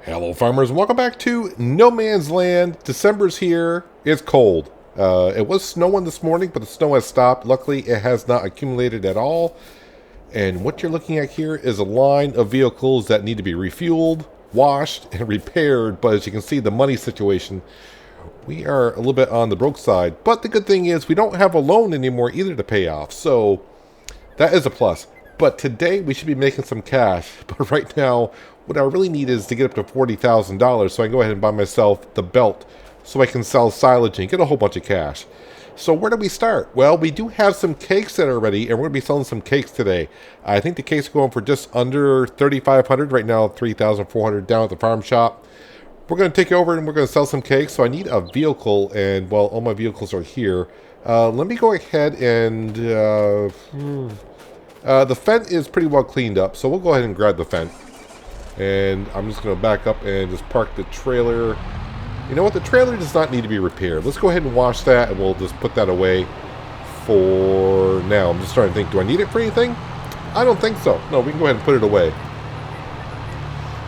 Hello farmers, welcome back to No Man's Land. December's here, it's cold. It was snowing this morning, but the snow has stopped. Luckily, it has not accumulated at all. And what you're looking at here is a line of vehicles that need to be refueled, washed, and repaired. But as you can see, the money situation, we are a little bit on the broke side. But the good thing is we don't have a loan anymore either to pay off. So that is a plus. But today we should be making some cash. But right now, what I really need is to get up to $40,000 so I can go ahead and buy myself the belt so I can sell silage and get a whole bunch of cash. So where do we start? Well, we do have some cakes that are ready, and we're going to be selling some cakes today. I think the cakes are going for just under $3,500 right now, $3,400 down at the farm shop. We're going to take over and we're going to sell some cakes. So I need a vehicle, and well, all my vehicles are here. Let me go ahead and the fence is pretty well cleaned up, so we'll go ahead and grab the fence. And I'm just going to back up and just park the trailer. You know what? The trailer does not need to be repaired. Let's go ahead and wash that, and we'll just put that away for now. I'm just trying to think, do I need it for anything? I don't think so. No, we can go ahead and put it away.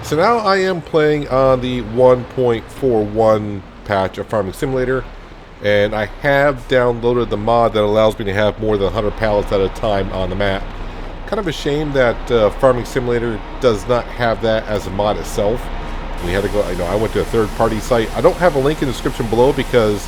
So now I am playing on the 1.41 patch of Farming Simulator, and I have downloaded the mod that allows me to have more than 100 pallets at a time on the map. Kind of a shame that Farming Simulator does not have that as a mod itself. We had to go, I went to a third-party site. I don't have a link in the description below because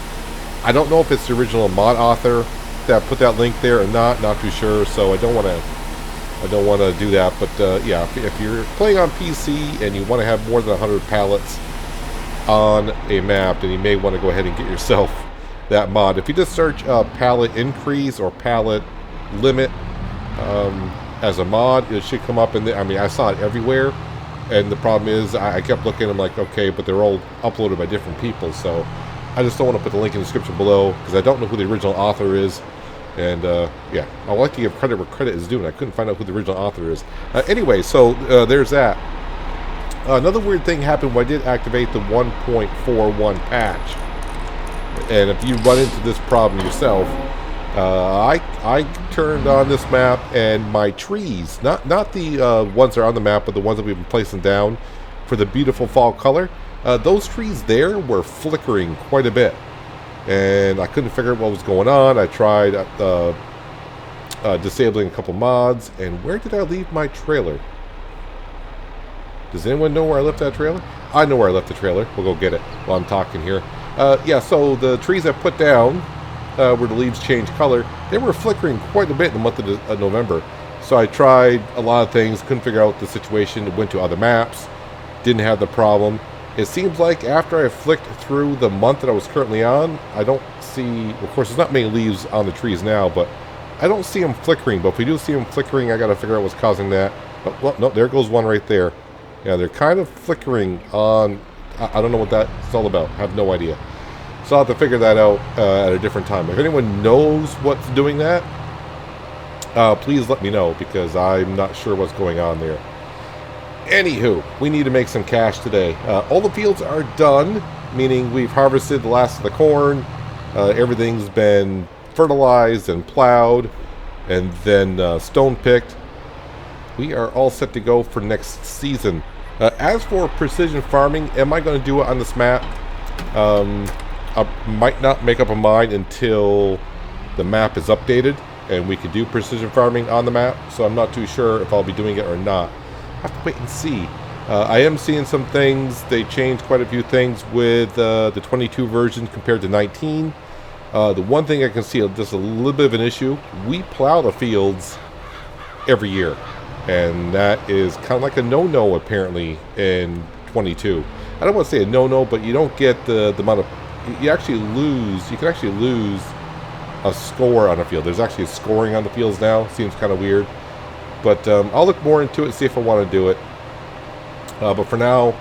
I don't know if it's the original mod author that put that link there or not. Not too sure, so I don't want to do that. But yeah, if you're playing on PC and you want to have more than 100 pallets on a map, then you may want to go ahead and get yourself that mod. If you just search pallet increase or pallet limit as a mod, it should come up in the, I saw it everywhere, and the problem is I kept looking, I'm like, okay, but they're all uploaded by different people, so I just don't want to put the link in the description below because I don't know who the original author is. And yeah, I like to give credit where credit is due, and I couldn't find out who the original author is. Anyway, so there's that. Another weird thing happened when I did activate the 1.41 patch. And if you run into this problem yourself, I turned on this map, and my trees, not the ones that are on the map, but the ones that we've been placing down for the beautiful fall color, those trees there were flickering quite a bit. And I couldn't figure out what was going on. I tried disabling a couple mods, and where did I leave my trailer? Does anyone know where I left that trailer? I know where I left the trailer. We'll go get it while I'm talking here. Yeah, so the trees I put down, where the leaves change color, they were flickering quite a bit in the month of November. So I tried a lot of things, couldn't figure out the situation, went to other maps, didn't have the problem. It seems like after I flicked through the month that I was currently on, I don't see, of course there's not many leaves on the trees now, but I don't see them flickering. But if we do see them flickering, I gotta figure out what's causing that. Oh, well, no, there goes one right there. Yeah, they're kind of flickering on, I don't know what that's all about. I have no idea. So I'll have to figure that out at a different time. If anyone knows what's doing that, please let me know, because I'm not sure what's going on there. Anywho, we need to make some cash today. All the fields are done, meaning we've harvested the last of the corn. Everything's been fertilized and plowed and then stone picked. We are all set to go for next season. As for precision farming, am I going to do it on this map? I might not make up a mind until the map is updated and we can do precision farming on the map, so I'm not too sure if I'll be doing it or not. I have to wait and see. I am seeing some things. They changed quite a few things with the 22 version compared to 19. The one thing I can see just a little bit of an issue, we plow the fields every year, and that is kind of like a no-no apparently in 22. I don't want to say a no-no, but you don't get the amount of, you can actually lose a score on a field. There's actually scoring on the fields now. Seems kind of weird. But I'll look more into it, see if I want to do it. But for now,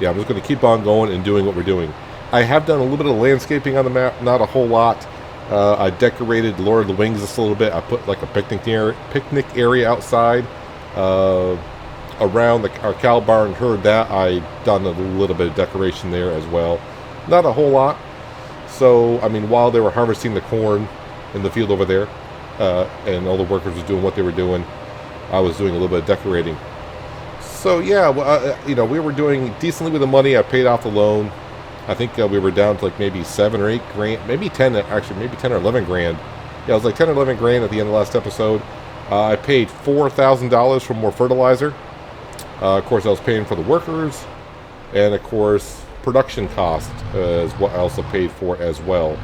yeah, I'm just going to keep on going and doing what we're doing. I have done a little bit of landscaping on the map, not a whole lot. I decorated Lord of the Wings just a little bit. I put like a picnic area outside around our cow barn herd. That I've done a little bit of decoration there as well. Not a whole lot. So, I mean, while they were harvesting the corn in the field over there, and all the workers were doing what they were doing, I was doing a little bit of decorating. So yeah, well, we were doing decently with the money. I paid off the loan. I think we were down to like maybe 7 or 8 grand, maybe 10. Actually, maybe 10 or 11 grand. Yeah, it was like 10 or 11 grand at the end of the last episode. I paid $4,000 for more fertilizer. Of course, I was paying for the workers, and of course, production cost is what I also paid for as well.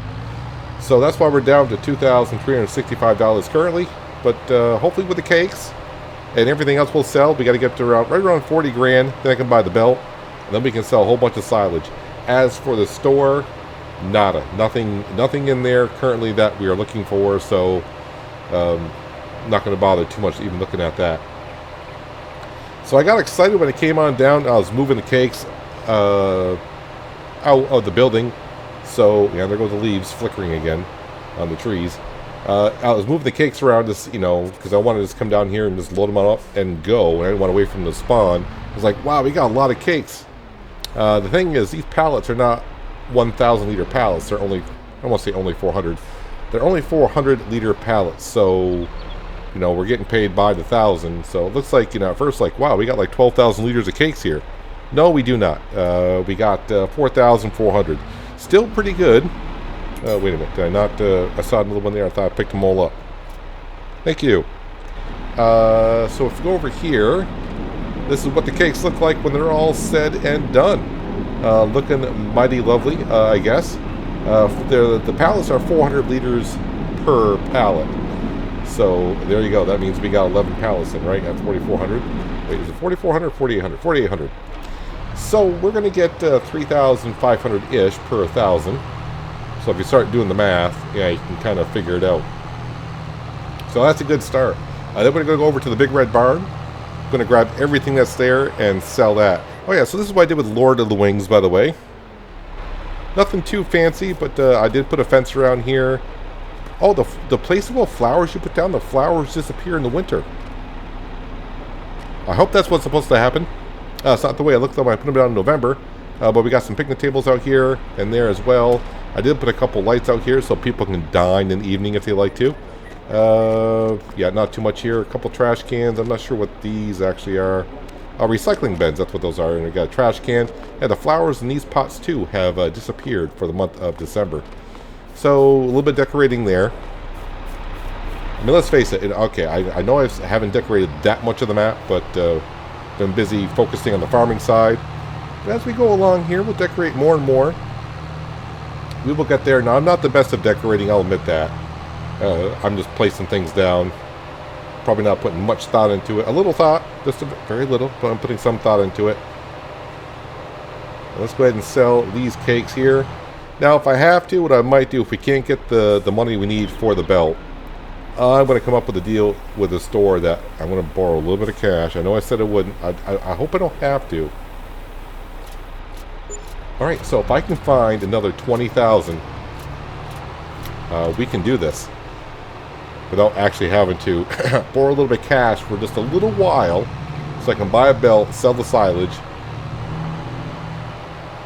So that's why we're down to $2,365 currently. But hopefully, with the cakes and everything else we'll sell, we got to get to right around 40 grand. Then I can buy the belt, and then we can sell a whole bunch of silage. As for the store, nada, nothing in there currently that we are looking for. So, not going to bother too much even looking at that. So I got excited when it came on down. I was moving the cakes out of the building. So yeah, there goes the leaves flickering again on the trees. I was moving the cakes around, just because I wanted to just come down here and just load them up and go. And I didn't want to wait for them to spawn. I was like, wow, we got a lot of cakes. The thing is, these pallets are not 1,000 liter pallets. They're only, I won't say only 400. They're only 400 liter pallets. So, we're getting paid by the 1,000. So it looks like, at first, like, wow, we got like 12,000 liters of cakes here. No, we do not. We got 4,400. Still pretty good. Wait a minute. Did I not? I saw another one there. I thought I picked them all up. Thank you. So if we go over here, this is what the cakes look like when they're all said and done. Looking mighty lovely, I guess. The pallets are 400 liters per pallet. So there you go. That means we got 11 pallets in, right? At 4,400. Wait, is it 4,400 or 4,800? 4,800. So we're going to get 3,500-ish per 1,000. So if you start doing the math, yeah, you can kind of figure it out. So that's a good start. Then we're going to go over to the big red barn. Going to grab everything that's there and sell that. Oh yeah, so this is what I did with Lord of the Wings, by the way. Nothing too fancy, but I did put a fence around here. Oh, the placeable flowers you put down, the flowers disappear in the winter. I hope that's what's supposed to happen. It's not the way it looked when I put them down in November. But we got some picnic tables out here and there as well. I did put a couple lights out here so people can dine in the evening if they like to. Yeah, not too much here. A couple trash cans. I'm not sure what these actually are. Recycling bins, that's what those are. And we got a trash can. Yeah, the flowers in these pots too have disappeared for the month of December. So a little bit decorating there. I mean, let's face it. Okay, I know I haven't decorated that much of the map, but been busy focusing on the farming side. But as we go along here, we'll decorate more and more. We will get there. Now, I'm not the best of decorating, I'll admit that. I'm just placing things down. Probably not putting much thought into it. A little thought, just very little, but I'm putting some thought into it. Let's go ahead and sell these cakes here. Now, if I have to, what I might do, if we can't get the money we need for the belt, I'm going to come up with a deal with the store that I'm going to borrow a little bit of cash. I know I said I wouldn't. I hope I don't have to. All right, so if I can find another 20,000, we can do this without actually having to borrow a little bit of cash for just a little while, so I can buy a belt, sell the silage,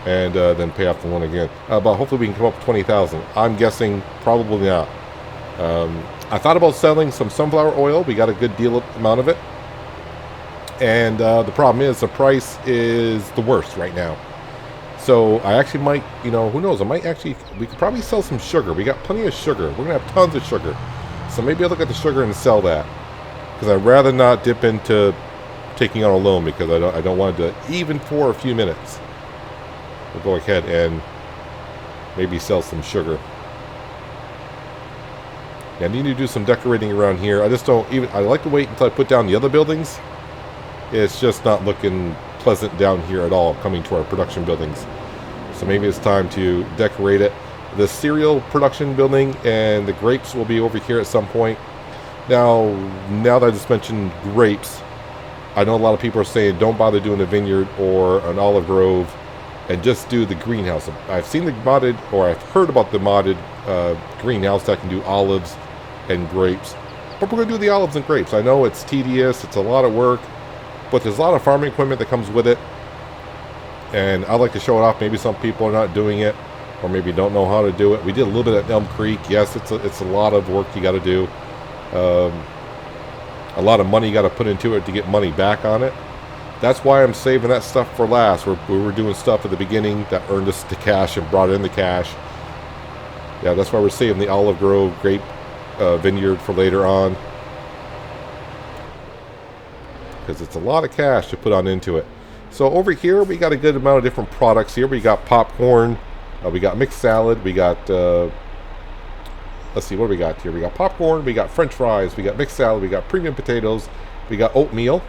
and then pay off the loan again. But hopefully we can come up with 20,000. I'm guessing probably not. I thought about selling some sunflower oil. We got a good deal amount of it, and the problem is the price is the worst right now. So I actually might, who knows, we could probably sell some sugar. We got plenty of sugar. We're going to have tons of sugar. So maybe I'll look at the sugar and sell that. Because I'd rather not dip into taking out a loan, because I don't want to, even for a few minutes. We'll go ahead and maybe sell some sugar. Yeah, I need to do some decorating around here. I like to wait until I put down the other buildings. It's just not looking pleasant down here at all, coming to our production buildings. So maybe it's time to decorate it. The cereal production building and the grapes will be over here at some point. Now that I just mentioned grapes, I know a lot of people are saying don't bother doing a vineyard or an olive grove and just do the greenhouse. I've seen the modded, or I've heard about the modded greenhouse that can do olives and grapes. But we're going to do the olives and grapes. I know it's tedious, it's a lot of work, but there's a lot of farming equipment that comes with it, and I'd like to show it off. Maybe some people are not doing it, or maybe don't know how to do it. We did a little bit at Elm Creek. Yes, it's a lot of work you got to do. A lot of money you got to put into it to get money back on it. That's why I'm saving that stuff for last. We were doing stuff at the beginning that earned us the cash and brought in the cash. Yeah, that's why we're saving the olive grove grape vineyard for later on. Because it's a lot of cash to put on into it. So over here, we got a good amount of different products here. We got popcorn. We got mixed salad. We got... let's see, what do we got here? We got popcorn. We got french fries. We got mixed salad. We got premium potatoes. We got oatmeal.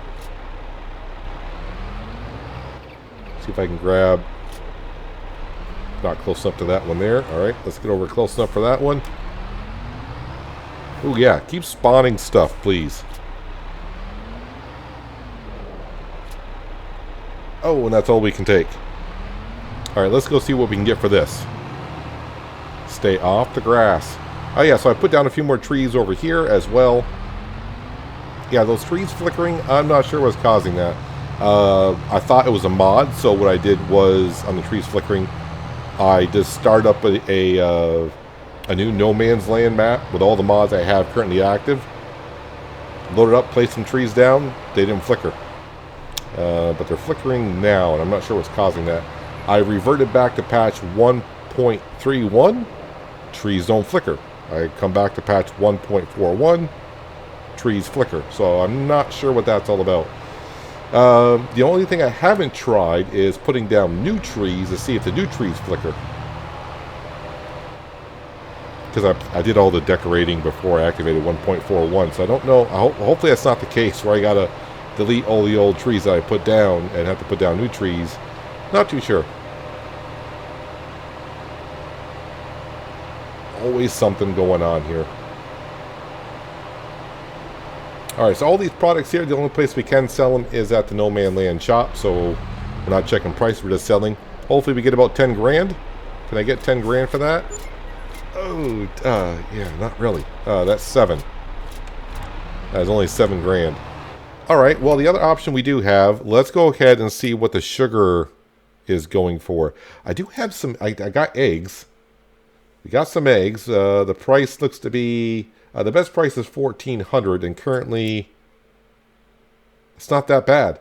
See if I can grab... Not close enough to that one there. Alright, let's get over close enough for that one. Oh yeah, keep spawning stuff, please. Oh, and that's all we can take. Alright, let's go see what we can get for this. Stay off the grass. Oh yeah, so I put down a few more trees over here as well. Yeah, those trees flickering, I'm not sure what's causing that. I thought it was a mod, so what I did was, on the trees flickering, I just started up a new No Man's Land map with all the mods I have currently active. Loaded up, placed some trees down, they didn't flicker. But they're flickering now, and I'm not sure what's causing that. I reverted back to patch 1.31, trees don't flicker. I come back to patch 1.41, trees flicker. So I'm not sure what that's all about. The only thing I haven't tried is putting down new trees to see if the new trees flicker. Because I did all the decorating before I activated 1.41, so I don't know. Hopefully that's not the case where I gotta delete all the old trees that I put down and have to put down new trees. Not too sure. Always something going on here. Alright, so all these products here, the only place we can sell them is at the No Man Land shop, so we're not checking price, we're just selling. Hopefully we get about 10 grand. Can I get 10 grand for that? Oh, yeah, not really. That's 7. That's only 7 grand. Alright, well the other option we do have, let's go ahead and see what the sugar is going for. I do have some, I got eggs. We got some eggs. The price looks to be... the best price is $1,400, and currently it's not that bad.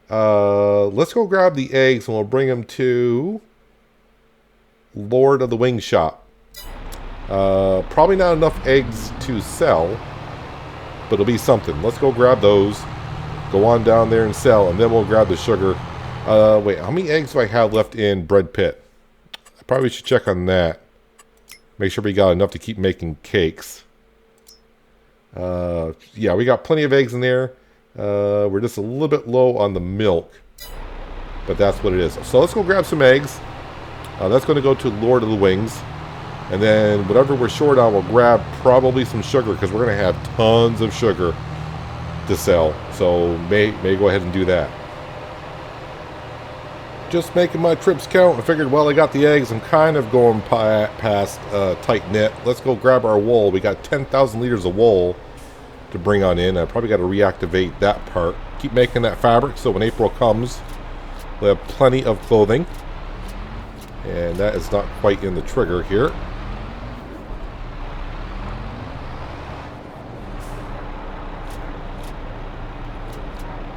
Let's go grab the eggs, and we'll bring them to Lord of the Wings shop. Probably not enough eggs to sell, but it'll be something. Let's go grab those, go on down there and sell, and then we'll grab the sugar. Wait, how many eggs do I have left in Bread Pit? I probably should check on that. Make sure we got enough to keep making cakes. Yeah, we got plenty of eggs in there. We're just a little bit low on the milk, but that's what it is. So let's go grab some eggs. That's going to go to Lord of the Wings, and then whatever we're short on, we'll grab probably some sugar, because we're going to have tons of sugar to sell. So may go ahead and do that. Just making my trips count. I figured, well, I got the eggs, I'm kind of going past tight knit. Let's go grab our wool. We got 10,000 liters of wool to bring on in. I probably got to reactivate that part. Keep making that fabric so when April comes, we'll have plenty of clothing. And that is not quite in the trigger here.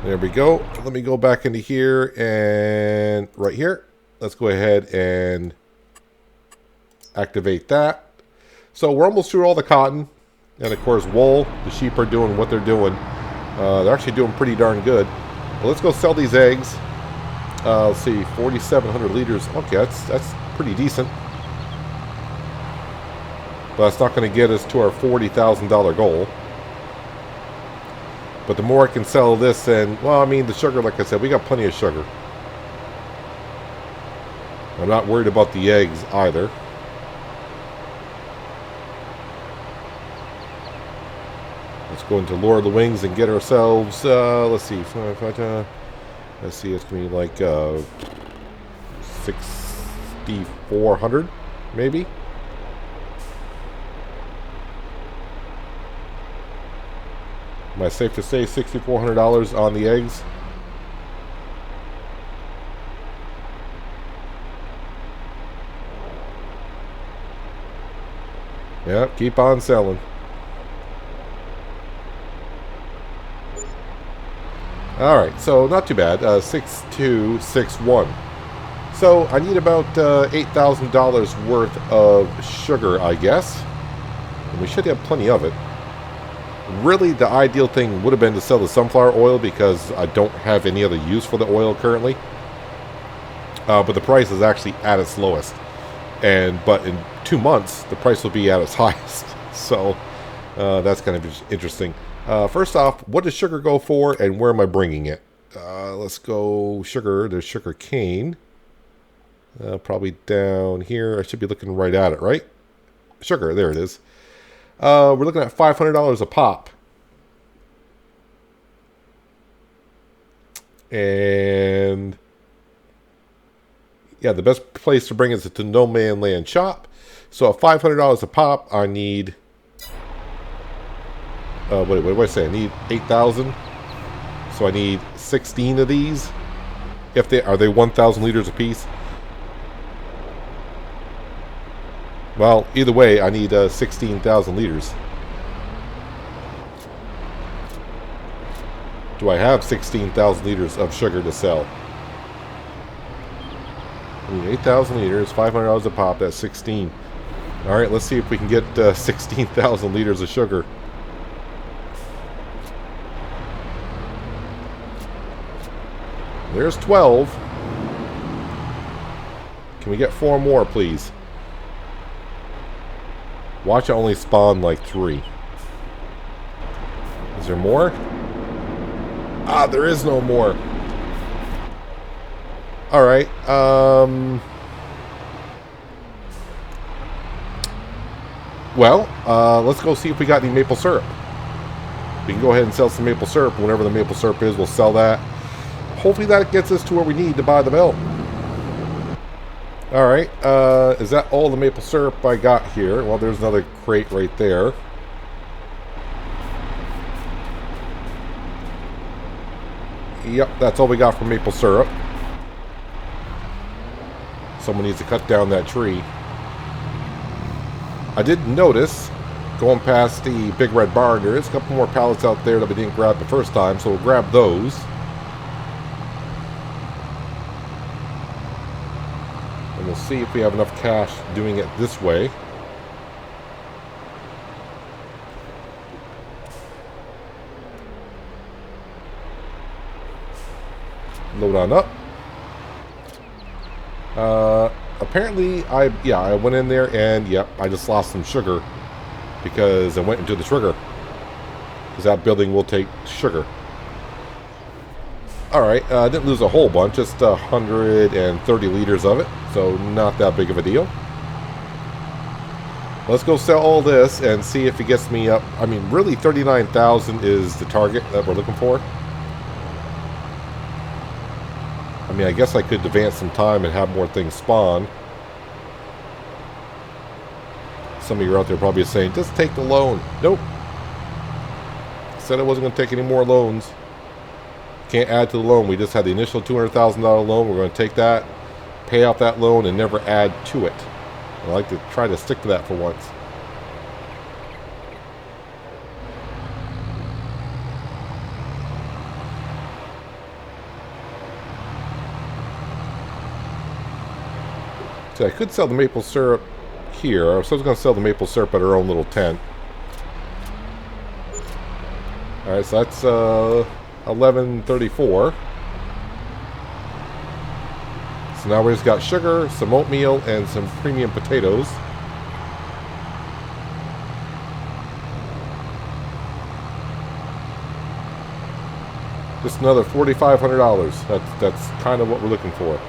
There we go. Let me go back into here, and right here, let's go ahead and activate that. So we're almost through all the cotton, and of course wool. The sheep are doing what they're doing. They're actually doing pretty darn good. Well, let's go sell these eggs. Let's see, 4,700 liters. Okay, that's pretty decent. But that's not going to get us to our $40,000 goal. But the more I can sell this, and, well, I mean, the sugar, like I said, we got plenty of sugar. I'm not worried about the eggs either. Let's go into Lord of the Wings and get ourselves, let's see, it's going to be like 6,400, maybe. Am I safe to say $6,400 on the eggs? Yep, keep on selling. All right, so not too bad. 6261. So I need about $8,000 worth of sugar, I guess. And we should have plenty of it. Really, the ideal thing would have been to sell the sunflower oil because I don't have any other use for the oil currently. But the price is actually at its lowest. But in 2 months, the price will be at its highest. So that's kind of interesting. First off, what does sugar go for and where am I bringing it? Let's go sugar. There's sugar cane. Probably down here. I should be looking right at it, right? Sugar, there it is. We're looking at $500 a pop. And yeah, the best place to bring it is to No Man Land Shop. So at $500 a pop, I need... what do I say? I need 8,000. So I need 16 of these. Are they 1,000 liters apiece? Well, either way, I need 16,000 liters. Do I have 16,000 liters of sugar to sell? I need 8,000 liters, $500 a pop, that's 16. Alright, let's see if we can get 16,000 liters of sugar. There's 12. Can we get 4 more, please? Watch it only spawn like 3. Is there more? Ah, there is no more. Alright, well, let's go see if we got any maple syrup. We can go ahead and sell some maple syrup. Whenever the maple syrup is, we'll sell that. Hopefully that gets us to where we need to buy the belt. Alright, is that all the maple syrup I got here? Well, there's another crate right there. Yep, that's all we got for maple syrup. Someone needs to cut down that tree. I did notice, going past the big red barn, there is a couple more pallets out there that we didn't grab the first time, so we'll grab those. And we'll see if we have enough cash doing it this way. Load on up. Apparently, I went in there and, yep, I just lost some sugar because I went into the trigger. Because that building will take sugar. Alright, I didn't lose a whole bunch, just 130 liters of it, so not that big of a deal. Let's go sell all this and see if it gets me up. I mean, really 39,000 is the target that we're looking for. I mean, I guess I could advance some time and have more things spawn. Some of you out there probably saying, just take the loan. Nope. Said I wasn't going to take any more loans. Can't add to the loan. We just had the initial $200,000 loan. We're going to take that, pay off that loan, and never add to it. I like to try to stick to that for once. So I could sell the maple syrup here. I was going to sell the maple syrup at our own little tent. Alright, so that's 1134. So now we just got sugar, some oatmeal, and some premium potatoes. Just another $4,500. That's kind of what we're looking for.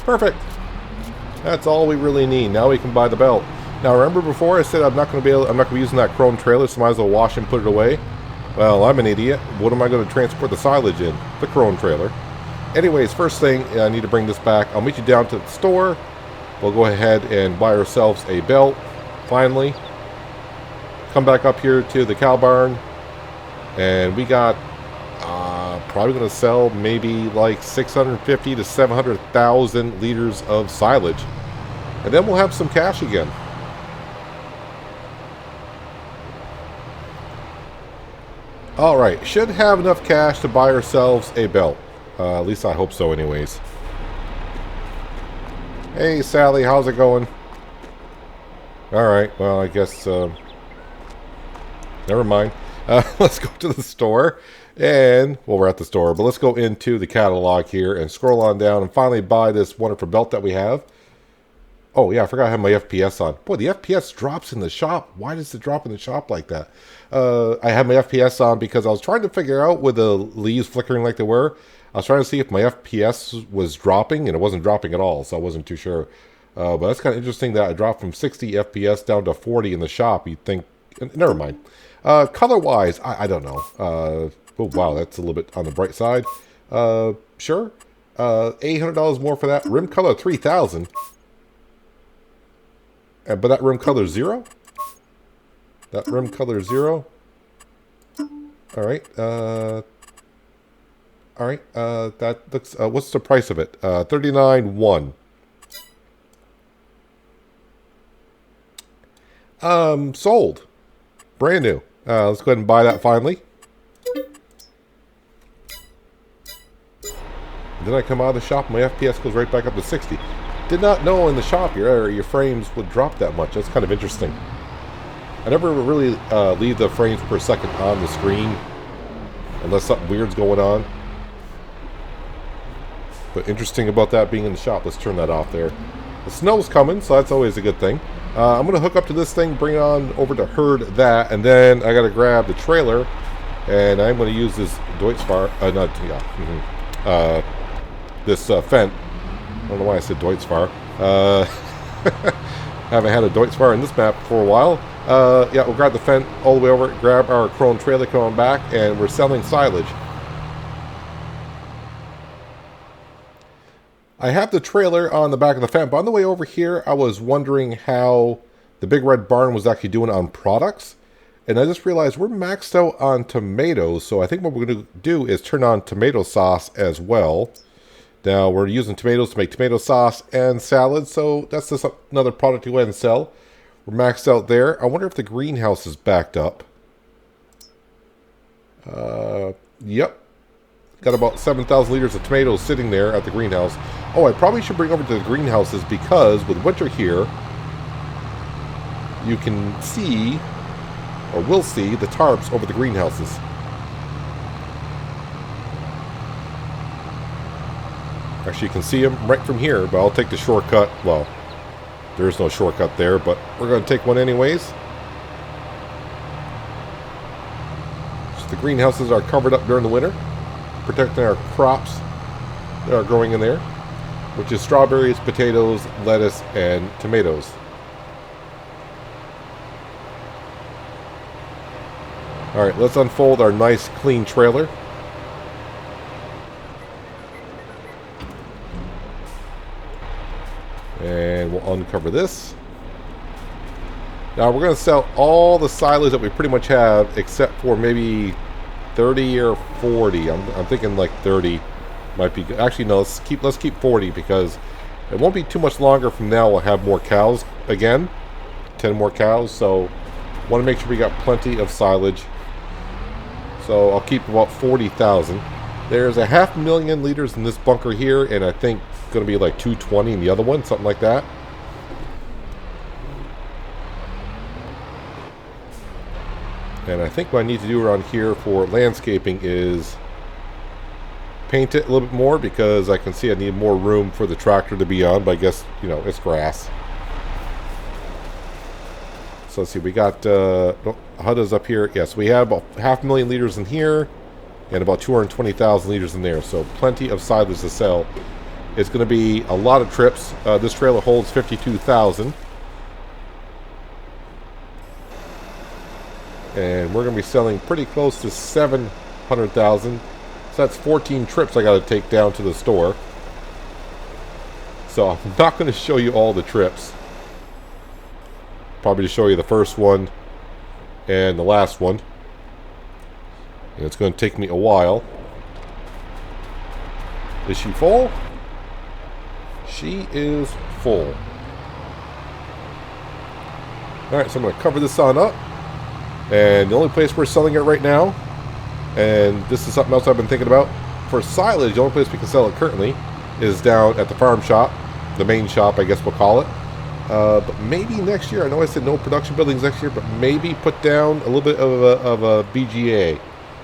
Perfect. That's all we really need. Now we can buy the belt. Now remember before I said I'm not going to be using that chrome trailer, so I might as well wash and put it away. Well, I'm an idiot. What am I going to transport the silage in? The chrome trailer. Anyways, first thing, I need to bring this back. I'll meet you down to the store. We'll go ahead and buy ourselves a belt. Finally, come back up here to the cow barn, and we got probably going to sell maybe like 650 to 700,000 liters of silage. And then we'll have some cash again. Alright, should have enough cash to buy ourselves a belt. At least I hope so anyways. Hey Sally, how's it going? Alright, well I guess, never mind. Let's go to the store. And, well, we're at the store, but let's go into the catalog here and scroll on down and finally buy this wonderful belt that we have. Oh, yeah, I forgot I have my FPS on. Boy, the FPS drops in the shop. Why does it drop in the shop like that? I had my FPS on because I was trying to figure out with the leaves flickering like they were. I was trying to see if my FPS was dropping, and it wasn't dropping at all, so I wasn't too sure. But that's kind of interesting that I dropped from 60 FPS down to 40 in the shop. You'd think... Never mind. Color-wise, I don't know. Oh, wow, that's a little bit on the bright side. Sure. $800 more for that. Rim color, $3,000. But that rim color 0? That rim color 0? Alright, alright, that looks, what's the price of it? $39,100. Sold. Brand new. Let's go ahead and buy that finally. Then I come out of the shop, my FPS goes right back up to 60. Did not know in the shop your frames would drop that much. That's kind of interesting. I never really leave the frames per second on the screen unless something weird's going on. But interesting about that being in the shop. Let's turn that off there. The snow's coming, so that's always a good thing. I'm going to hook up to this thing, bring it on over to herd that, and then I got to grab the trailer, and I'm going to use this Deutzfahr, this Fendt. I don't know why I said Deutzfahr. Haven't had a Deutzfahr in this map for a while. Yeah, we'll grab the Fendt all the way over, grab our Chrome trailer coming back, and we're selling silage. I have the trailer on the back of the Fendt, but on the way over here, I was wondering how the Big Red Barn was actually doing on products. And I just realized we're maxed out on tomatoes, so I think what we're going to do is turn on tomato sauce as well. Now, we're using tomatoes to make tomato sauce and salad, so that's just another product to go ahead and sell. We're maxed out there. I wonder if the greenhouse is backed up. Yep. Got about 7,000 liters of tomatoes sitting there at the greenhouse. Oh, I probably should bring over to the greenhouses because with winter here, you can see, or will see, the tarps over the greenhouses. Actually, you can see them right from here, but I'll take the shortcut. Well, there is no shortcut there, but we're going to take one anyways. So the greenhouses are covered up during the winter, protecting our crops that are growing in there, which is strawberries, potatoes, lettuce, and tomatoes. Alright, let's unfold our nice clean trailer. And we'll uncover this. Now we're going to sell all the silage that we pretty much have, except for maybe 30 or 40. I'm thinking like 30 might be good. Actually, no, let's keep 40 because it won't be too much longer from now. We'll have more cows again, 10 more cows. So want to make sure we got plenty of silage. So I'll keep about 40,000. There's 500,000 liters in this bunker here, and I think it's going to be like 220 in the other one, something like that. And I think what I need to do around here for landscaping is paint it a little bit more because I can see I need more room for the tractor to be on, but I guess, you know, it's grass. So let's see, we got Hudda's up here. Yes, we have about 500,000 liters in here and about 220,000 liters in there. So plenty of silage to sell. It's going to be a lot of trips. This trailer holds 52,000. And we're going to be selling pretty close to 700,000. So that's 14 trips I got to take down to the store. So I'm not going to show you all the trips. Probably to show you the first one and the last one. And it's going to take me a while. Is she full? She is full. Alright, so I'm going to cover this on up. And the only place we're selling it right now, and this is something else I've been thinking about, for silage, the only place we can sell it currently is down at the farm shop, the main shop, I guess we'll call it. But maybe next year, I know I said no production buildings next year, but maybe put down a little bit of a BGA.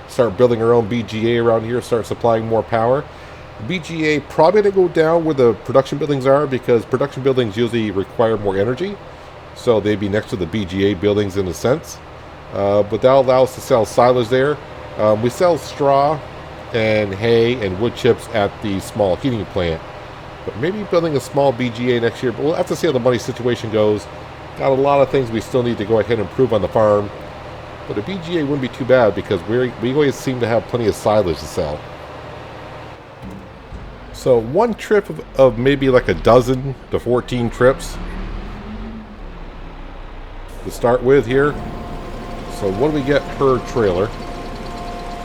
Start building our own BGA around here, start supplying more power. BGA probably going to go down where the production buildings are, because production buildings usually require more energy. So they'd be next to the BGA buildings in a sense. But that'll allow us to sell silage there. We sell straw and hay and wood chips at the small heating plant. But maybe building a small BGA next year. But we'll have to see how the money situation goes. Got a lot of things we still need to go ahead and improve on the farm. But a BGA wouldn't be too bad, because we always seem to have plenty of silage to sell. So one trip of maybe like a dozen to 14 trips to start with here. So what do we get per trailer?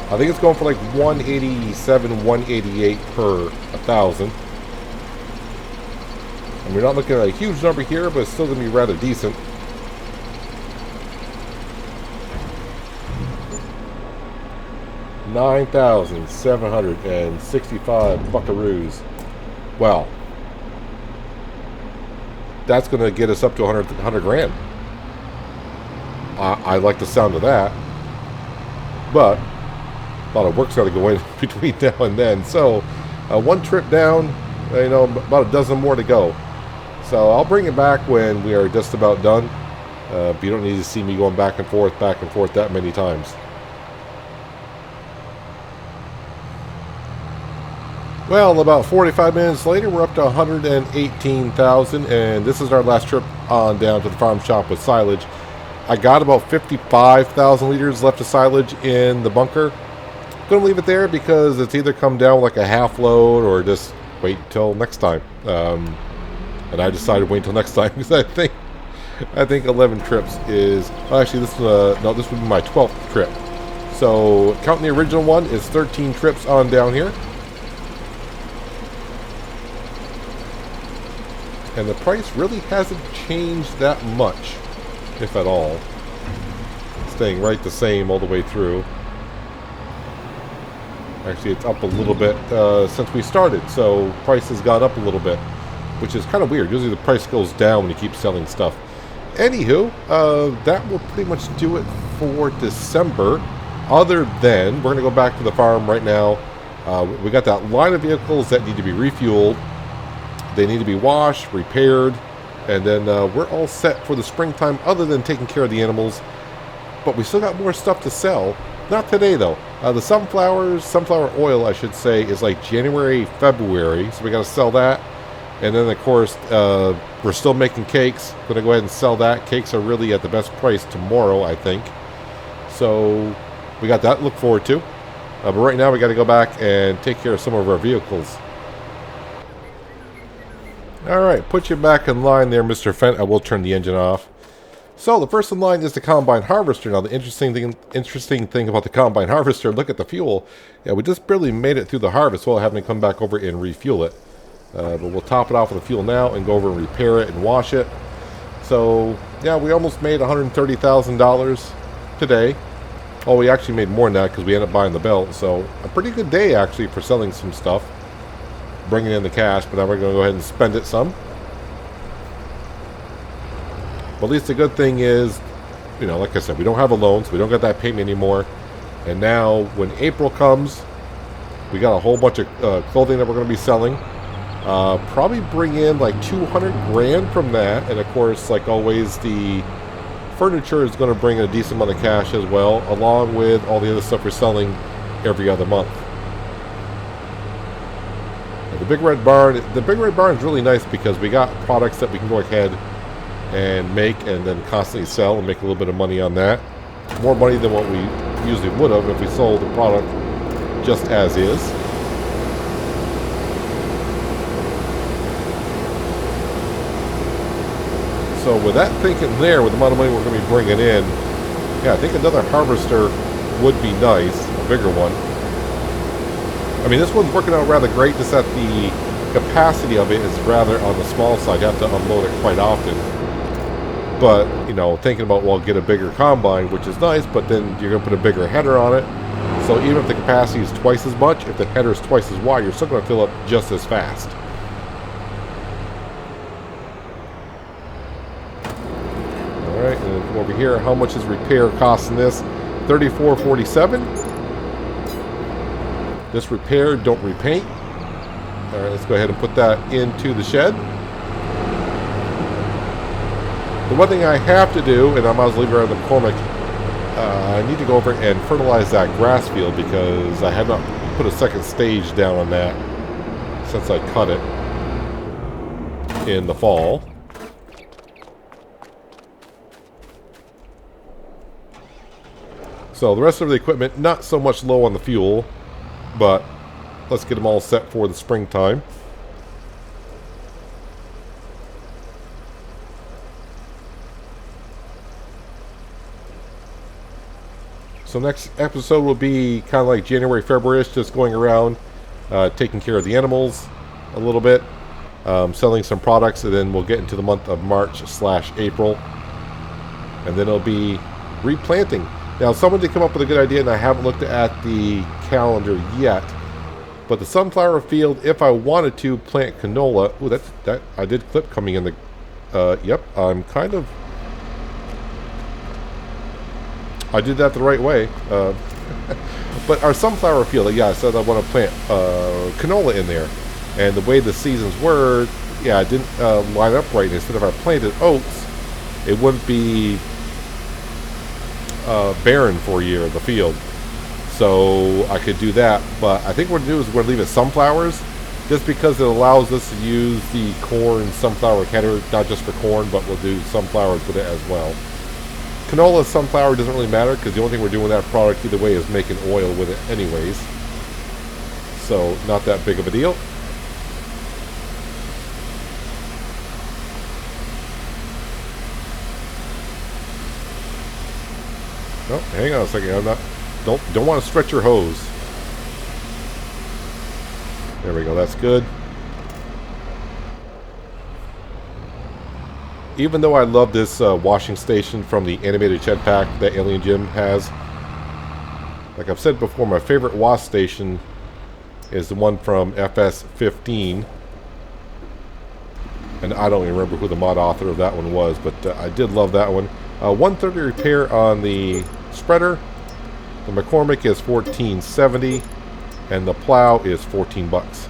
I think it's going for like 187, 188 per 1,000. And we're not looking at a huge number here, but it's still going to be rather decent. $9,765 buckaroos. Well, that's going to get us up to 100 grand. I like the sound of that, but a lot of work's got to go in between now and then. So one trip down, about a dozen more to go. So I'll bring it back when we are just about done. But you don't need to see me going back and forth that many times. Well, about 45 minutes later, we're up to 118,000, and this is our last trip on down to the farm shop with silage. I got about 55,000 liters left of silage in the bunker. Gonna leave it there because it's either come down like a half load or just wait till next time. And I decided to wait until next time because I think 11 trips is... Oh, actually, this would be my 12th trip. So counting the original one is 13 trips on down here. And the price really hasn't changed that much, if at all. Staying right the same all the way through. Actually, it's up a little bit since we started, so price has gone up a little bit, which is kind of weird. Usually the price goes down when you keep selling stuff. Anywho, that will pretty much do it for December. Other than, we're going to go back to the farm right now. We got that line of vehicles that need to be refueled. They need to be washed, repaired, and then we're all set for the springtime other than taking care of the animals. But we still got more stuff to sell. Not today, though. The sunflower oil, I should say, is like January, February, so we got to sell that. And then, of course, we're still making cakes. Going to go ahead and sell that. Cakes are really at the best price tomorrow, I think. So we got that to look forward to. But right now, we got to go back and take care of some of our vehicles. Alright, put you back in line there, Mr. Fent. I will turn the engine off. So, the first in line is the combine harvester. Now, the interesting thing about the combine harvester, look at the fuel. Yeah, we just barely made it through the harvest while having to come back over and refuel it. But we'll top it off with the fuel now and go over and repair it and wash it. So, yeah, we almost made $130,000 today. Oh, we actually made more than that because we ended up buying the belt. So, a pretty good day, actually, for selling some stuff. Bringing in the cash, but now we're going to go ahead and spend it some. But at least the good thing is, like I said, we don't have a loan, so we don't get that payment anymore. And now, when April comes, we got a whole bunch of clothing that we're going to be selling. Probably bring in like 200 grand from that. And of course, like always, the furniture is going to bring in a decent amount of cash as well, along with all the other stuff we're selling every other month. The Big Red Barn is really nice because we got products that we can go ahead and make and then constantly sell and make a little bit of money on that. More money than what we usually would have if we sold the product just as is. So with that thinking there, with the amount of money we're going to be bringing in, yeah, I think another harvester would be nice, a bigger one. I mean, this one's working out rather great, just that the capacity of it is rather on the small side. You have to unload it quite often. But, you know, thinking about, well, get a bigger combine, which is nice, but then you're going to put a bigger header on it. So even if the capacity is twice as much, if the header is twice as wide, you're still going to fill up just as fast. Alright, and then come over here. How much is repair costing this? $34.47. This repair, don't repaint. Alright, let's go ahead and put that into the shed. The one thing I have to do, and I might as well leave it around the McCormick, I need to go over and fertilize that grass field because I have not put a second stage down on that since I cut it in the fall. So the rest of the equipment, not so much low on the fuel, but let's get them all set for the springtime. So next episode will be kind of like January, February-ish, just going around, taking care of the animals a little bit, selling some products, and then we'll get into the month of March/April. And then it'll be replanting. Now, someone did come up with a good idea, and I haven't looked at the calendar yet. But the sunflower field, if I wanted to plant canola, ooh, that I did clip coming in the. Yep, I'm kind of. I did that the right way. But our sunflower field, yeah, I said I want to plant canola in there. And the way the seasons were, yeah, it didn't line up right. Instead, if I planted oats, it wouldn't be barren for a year, the field. So I could do that. But I think what we're going to do is we're going to leave it sunflowers, just because it allows us to use the corn sunflower header, not just for corn, but we'll do sunflowers with it as well. Canola, sunflower doesn't really matter because the only thing we're doing with that product either way is making oil with it anyways. So not that big of a deal. No, hang on a second. I'm not. Don't want to stretch your hose. There we go. That's good. Even though I love this washing station from the animated shed pack that Alien Jim has, like I've said before, my favorite wash station is the one from FS15. And I don't even remember who the mod author of that one was, but I did love that one. 130 repair on the spreader. The McCormick is $14.70, and the plow is $14.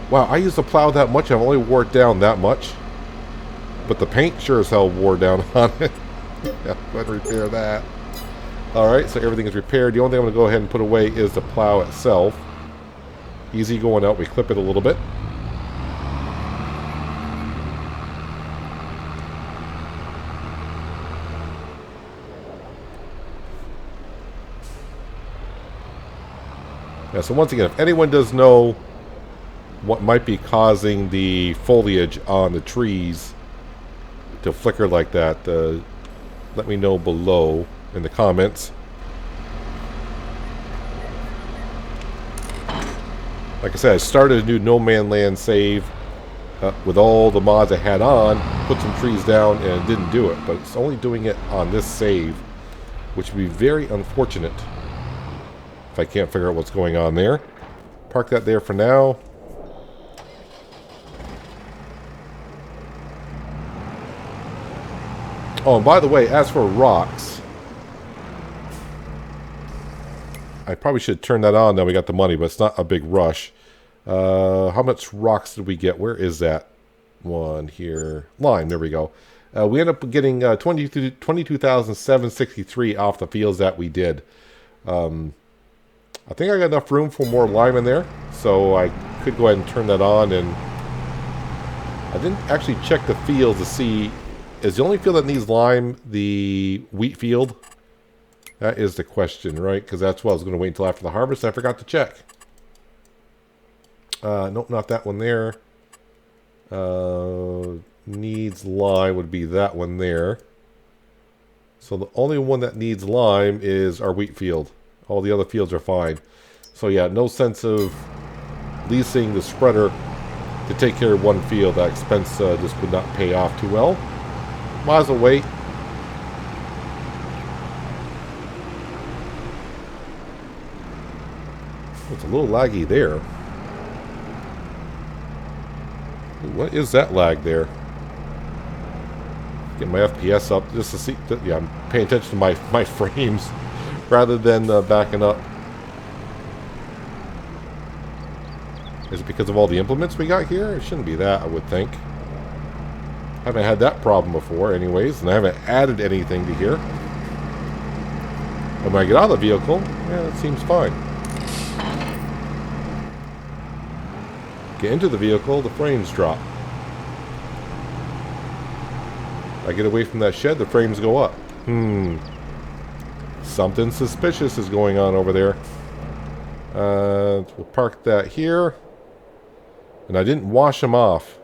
Wow, I used the plow that much. I've only wore it down that much. But the paint sure as hell wore down on it. Yeah, go ahead and repair that. Alright, so everything is repaired. The only thing I'm going to go ahead and put away is the plow itself. Easy going out. We clip it a little bit. Yeah, so once again, if anyone does know what might be causing the foliage on the trees to flicker like that, let me know below in the comments. Like I said, I started a new No Man Land save with all the mods I had on, put some trees down, and it didn't do it. But it's only doing it on this save, which would be very unfortunate if I can't figure out what's going on there. Park that there for now. Oh, and by the way, as for rocks, I probably should turn that on now we got the money, but it's not a big rush. How much rocks did we get? Where is that one here? Lime, there we go. We ended up getting 22,763 off the fields that we did. I think I got enough room for more lime in there, so I could go ahead and turn that on. And I didn't actually check the fields to see, is the only field that needs lime the wheat field? That is the question, right? Because that's what I was going to wait until after the harvest. I forgot to check. Nope, not that one there. Needs lime would be that one there. So the only one that needs lime is our wheat field. All the other fields are fine. So yeah, no sense of leasing the spreader to take care of one field. That expense just would not pay off too well. Might as well wait. It's a little laggy there. What is that lag there? Get my FPS up just to see. Yeah, I'm paying attention to my frames rather than backing up. Is it because of all the implements we got here? It shouldn't be that, I would think. I haven't had that problem before anyways, and I haven't added anything to here. And when I get out of the vehicle, yeah, it seems fine. Get into the vehicle, the frames drop. I get away from that shed, the frames go up. Something suspicious is going on over there. We'll park that here. And I didn't wash them off.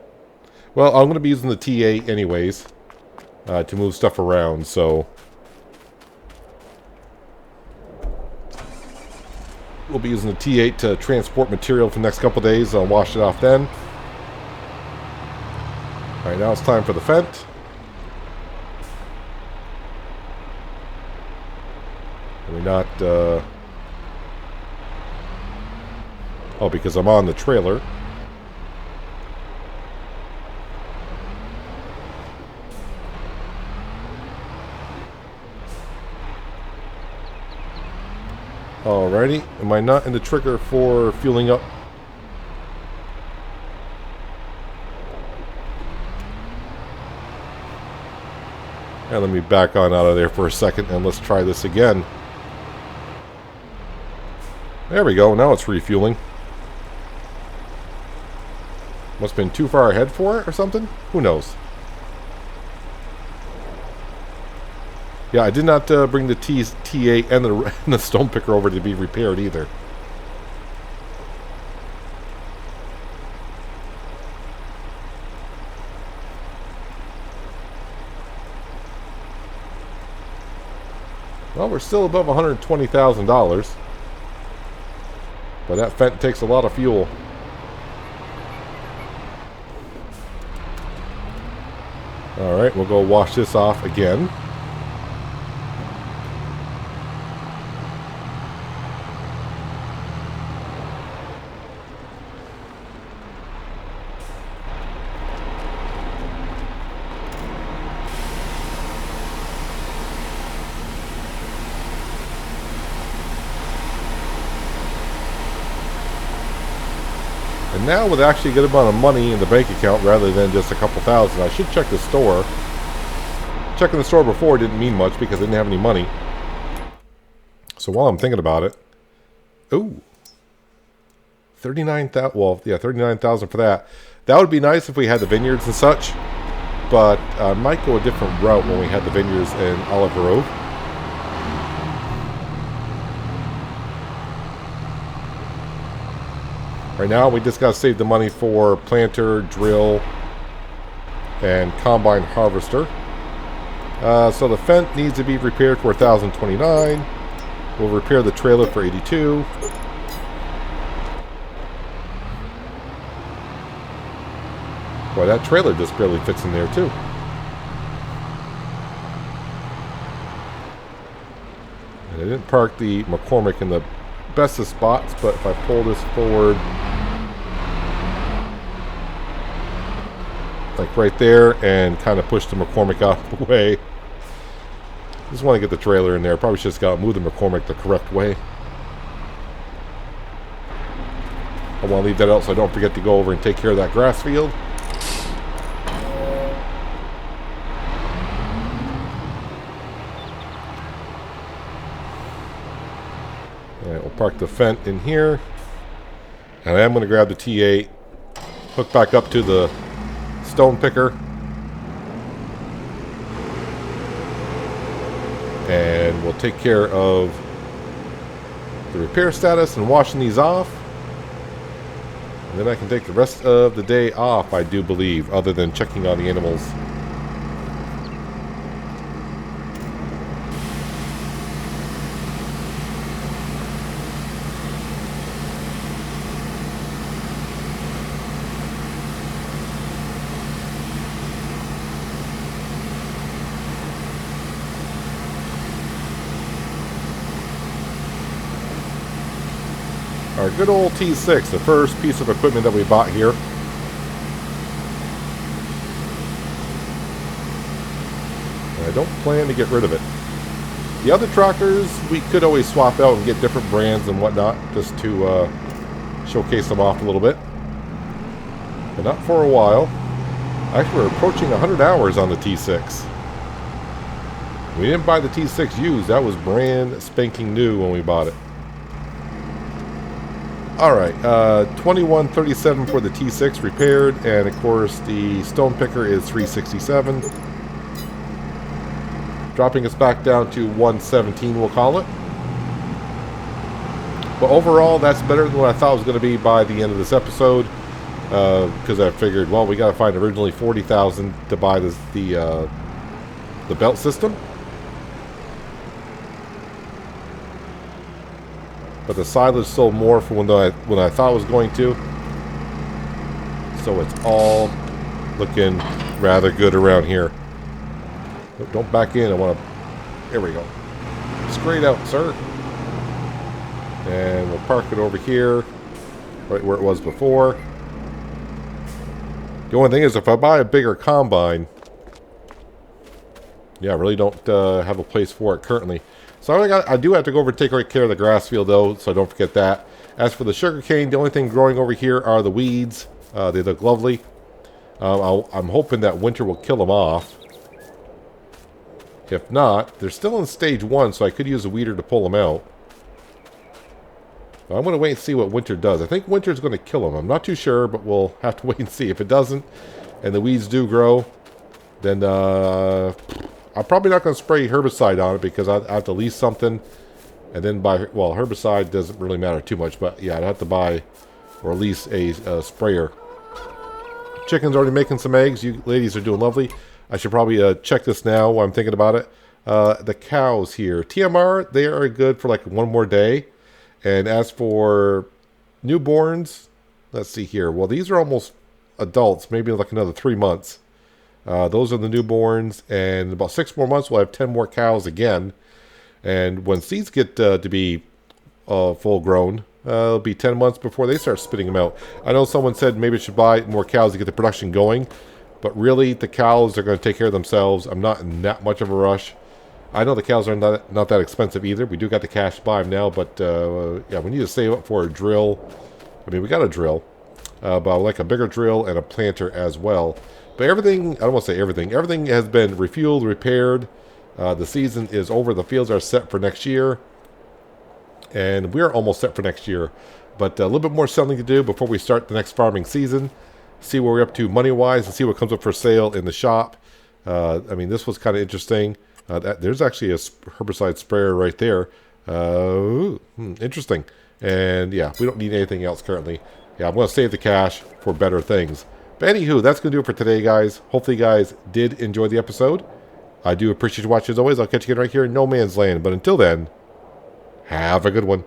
Well, I'm going to be using the T8 anyways to move stuff around, so we'll be using the T8 to transport material for the next couple days. I'll wash it off then. Alright, now it's time for the Fent. We're not... Oh, because I'm on the trailer. Alrighty, am I not in the trigger for fueling up? And let me back on out of there for a second and let's try this again. There we go, now it's refueling. Must have been too far ahead for it or something? Who knows? Yeah, I did not bring the T8 and the stone picker over to be repaired either. Well, we're still above $120,000. But that Fent takes a lot of fuel. Alright, we'll go wash this off again. And now with actually a good amount of money in the bank account rather than just a couple thousand, I should check the store. Checking the store before didn't mean much because I didn't have any money. So while I'm thinking about it, ooh, 39,000. Well, yeah, 39,000 for that. That would be nice if we had the vineyards and such, but I might go a different route when we had the vineyards in Olive Grove. Right now, we just got to save the money for planter, drill, and combine harvester. So the Fent needs to be repaired for $1,029. We'll repair the trailer for $82. Boy, that trailer just barely fits in there too. And I didn't park the McCormick in the best of spots, but if I pull this forward, like right there, and kind of push the McCormick out of the way. Just want to get the trailer in there. Probably just got to move the McCormick the correct way. I want to leave that out so I don't forget to go over and take care of that grass field. Alright, we'll park the Fent in here. And I am going to grab the T8, hook back up to the stone picker, and we'll take care of the repair status and washing these off, and then I can take the rest of the day off, I do believe, other than checking on the animals. Our good old T6, the first piece of equipment that we bought here. And I don't plan to get rid of it. The other tractors, we could always swap out and get different brands and whatnot, just to showcase them off a little bit. But not for a while. Actually, we're approaching 100 hours on the T6. We didn't buy the T6 used. That was brand spanking new when we bought it. Alright, 2137 for the T6 repaired, and of course the stone picker is 367. Dropping us back down to 117, we'll call it. But overall, that's better than what I thought it was going to be by the end of this episode. Because I figured, well, we got to find originally 40,000 to buy the belt system. But the silage sold more for when I thought it was going to. So it's all looking rather good around here. Don't back in. I want to... There we go. Straight out, sir. And we'll park it over here. Right where it was before. The only thing is, if I buy a bigger combine... Yeah, I really don't have a place for it currently. So I do have to go over and take care of the grass field, though, so don't forget that. As for the sugarcane, the only thing growing over here are the weeds. They look lovely. I'm hoping that winter will kill them off. If not, they're still in stage 1, so I could use a weeder to pull them out. I'm going to wait and see what winter does. I think winter's going to kill them. I'm not too sure, but we'll have to wait and see. If it doesn't, and the weeds do grow, then I'm probably not going to spray herbicide on it because I have to lease something. And then buy, well, herbicide doesn't really matter too much, but yeah, I'd have to buy or lease a sprayer. Chicken's already making some eggs. You ladies are doing lovely. I should probably check this now while I'm thinking about it. The cows here. TMR, they are good for like one more day. And as for newborns, let's see here. Well, these are almost adults, maybe like another 3 months. Those are the newborns. And in about 6 more months, we'll have 10 more cows again. And when seeds get to be full grown, it'll be 10 months before they start spitting them out. I know someone said maybe I should buy more cows to get the production going. But really, the cows are going to take care of themselves. I'm not in that much of a rush. I know the cows are not that expensive either. We do got the cash to buy them now, but yeah, we need to save up for a drill. I mean, we got a drill, but I would like a bigger drill and a planter as well. But everything, I don't want to say everything. Everything has been refueled, repaired. The season is over. The fields are set for next year. And we're almost set for next year. But a little bit more selling to do before we start the next farming season. See where we're up to money-wise and see what comes up for sale in the shop. I mean, this was kind of interesting. There's actually a herbicide sprayer right there. Interesting. And yeah, we don't need anything else currently. Yeah, I'm going to save the cash for better things. But anywho, that's going to do it for today, guys. Hopefully you guys did enjoy the episode. I do appreciate you watching as always. I'll catch you again right here in No Man's Land. But until then, have a good one.